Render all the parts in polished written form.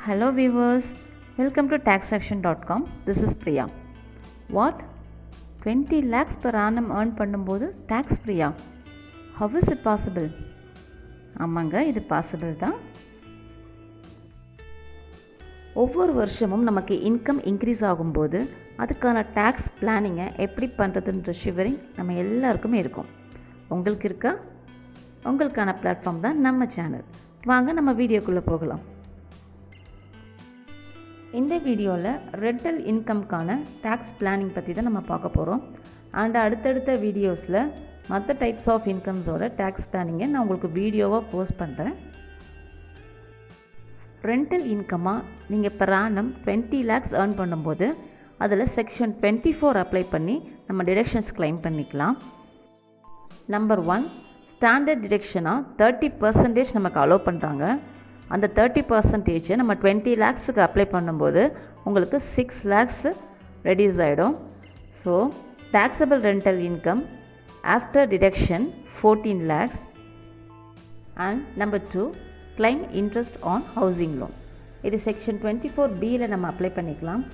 Hello viewers, welcome to taxaction.com. This is Priya. What? 20 lakhs per annum earn பண்ணும்போது tax free? How is it possible? ஆமாங்க, இது possible தான். ஒவ்வொரு வருஷமும் நமக்கு இன்கம் இன்க்ரீஸ் ஆகும்போது அதுக்கான டேக்ஸ் பிளானிங்கை எப்படி பண்ணுறதுன்ற ஷிவரிங் நம்ம எல்லாருக்குமே இருக்கும். உங்களுக்கு இருக்கா? உங்களுக்கான பிளாட்ஃபார்ம் தான் நம்ம சேனல். வாங்க நம்ம வீடியோக்குள்ளே போகலாம். இந்த வீடியோவில் ரெண்டல் இன்கம்க்கான டேக்ஸ் பிளானிங் பற்றி தான் நம்ம பார்க்க போகிறோம். அண்ட் அடுத்தடுத்த வீடியோஸில் மற்ற டைப்ஸ் ஆஃப் இன்கம்ஸோட டேக்ஸ் பிளானிங்கை நான் உங்களுக்கு வீடியோவாக போஸ்ட் பண்ணுறேன். ரெண்டல் இன்கமாக நீங்கள் per annum 20 lakhs earn பண்ணும்போது அதில் செக்ஷன் 24 அப்ளை பண்ணி நம்ம டிடக்ஷன்ஸ் கிளைம் பண்ணிக்கலாம். நம்பர் 1, ஸ்டாண்டர்ட் டிடக்ஷனாக 30% நமக்கு அலோவ் பண்ணுறாங்க. அந்த 30% நம்ம 20 lakhsக்கு அப்ளை பண்ணும்போது உங்களுக்கு 6 lakhs ரெடியூஸ் ஆகிடும். So taxable rental income after deduction 14 lakhs. And number 2, claim interest on housing loan. இது செக்ஷன் 24Bயில் நம்ம அப்ளை பண்ணிக்கலாம்.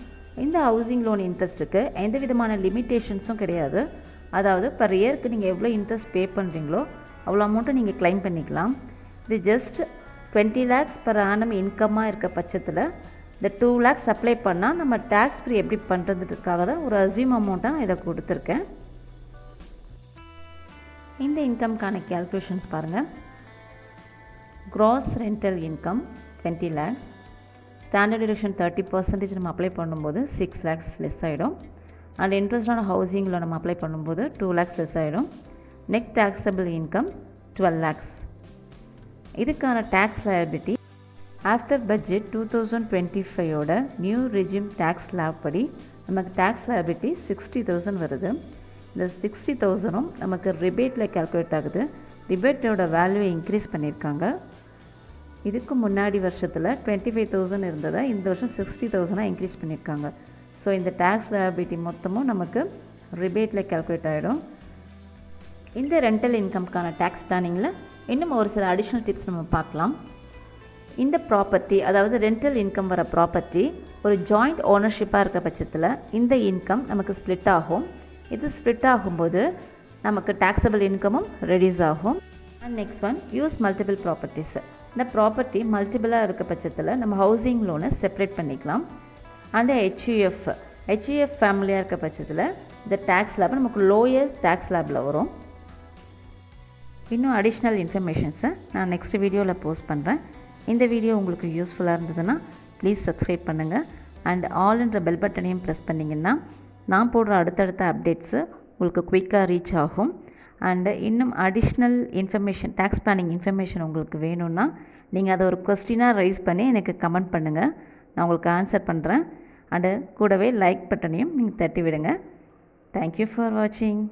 இந்த ஹவுசிங் லோன் இன்ட்ரெஸ்ட்டுக்கு எந்த விதமான லிமிட்டேஷன்ஸும் கிடையாது. அதாவது per இயருக்கு நீங்கள் எவ்வளோ இன்ட்ரெஸ்ட் பே பண்ணுறீங்களோ அவ்வளோ அமௌண்ட்டை நீங்கள் கிளைம் பண்ணிக்கலாம். இது ஜஸ்ட் 20 lakhs per annum இன்கம்மாக இருக்க பட்சத்தில் இந்த 2 lakhs அப்ளை பண்ணால் நம்ம டேக்ஸ் ஃப்ரீ எப்படி பண்ணுறதுக்காக தான் ஒரு அசியூம் அமௌண்ட்டாக நான் இதை கொடுத்துருக்கேன். இந்த இன்கம்க்கான கேல்குலேஷன்ஸ் பாருங்கள். Gross rental income 20 lakhs, standard deduction 30% நம்ம அப்ளை பண்ணும்போது 6 lakhs லெஸ் ஆகிடும். அண்ட் இன்ட்ரெஸ்டான ஹவுசிங்கில் நம்ம அப்ளை பண்ணும்போது 2 lakhs லெஸ் ஆகிடும். Net taxable income 12 lakhs. இதுக்கான டேக்ஸ் லயபிலிட்டி ஆஃப்டர் பட்ஜெட் 2025ஓட நியூ ரெஜிம் டேக்ஸ் லா படி நமக்கு டேக்ஸ் லயபிலிட்டி 60,000 வருது. இந்த 60,000ம் நமக்கு ரிபேட்டில் கால்குலேட் ஆகுது. ரிபேட்டோட வேல்யூவை இன்க்ரீஸ் பண்ணியிருக்காங்க. இதுக்கு முன்னாடி வருஷத்தில் 25,000 இருந்ததை இந்த வருஷம் 60,000 இன்க்ரீஸ் பண்ணியிருக்காங்க. ஸோ இந்த டேக்ஸ் லயபிலிட்டி மொத்தமும் நமக்கு ரிபேட்டில் கால்குலேட் ஆகிடும். இந்த ரெண்டல் இன்கம்க்கான டேக்ஸ் பிளானிங்கில் இன்னும் ஒரு சில அடிஷ்னல் டிப்ஸ் நம்ம பார்க்கலாம். இந்த ப்ராப்பர்ட்டி, அதாவது ரெண்டல் இன்கம் வர ப்ராப்பர்ட்டி ஒரு ஜாயிண்ட் ஓனர்ஷிப்பாக இருக்க பட்சத்தில் இந்த இன்கம் நமக்கு ஸ்ப்ளிட் ஆகும். இது ஸ்ப்ளிட் ஆகும்போது நமக்கு டேக்ஸபிள் இன்கமும் ரெடியூஸ் ஆகும். And next one, use multiple properties. இந்த ப்ராப்பர்ட்டி மல்டிபிளாக இருக்க பட்சத்தில் நம்ம ஹவுசிங் லோனை செப்பரேட் பண்ணிக்கலாம். அண்ட் ஹெச்யூஎஃப் ஃபேமிலியாக இருக்க பட்சத்தில் இந்த டேக்ஸ் லேப் நமக்கு லோயர் டேக்ஸ் லேபில் வரும். இன்னும் அடிஷ்னல் இன்ஃபர்மேஷன்ஸை நான் நெக்ஸ்ட் வீடியோவில் போஸ்ட் பண்ணுறேன். இந்த வீடியோ உங்களுக்கு யூஸ்ஃபுல்லாக இருந்ததுன்னா ப்ளீஸ் சப்ஸ்கிரைப் பண்ணுங்கள். அண்ட் ஆல்ன்ற பெல் பட்டனையும் ப்ரெஸ் பண்ணிங்கன்னா நான் போடுற அடுத்தடுத்த அப்டேட்ஸு உங்களுக்கு குயிக்காக ரீச் ஆகும். அண்டு இன்னும் additional information, tax planning information உங்களுக்கு வேணும்னா நீங்கள் அதை ஒரு கொஸ்டினாக ரைஸ் பண்ணி எனக்கு கமெண்ட் பண்ணுங்கள். நான் உங்களுக்கு ஆன்சர் பண்ணுறேன். அண்டு கூடவே லைக் பட்டனையும் நீங்கள் தட்டி விடுங்க. தேங்க்யூ ஃபார் வாட்சிங்.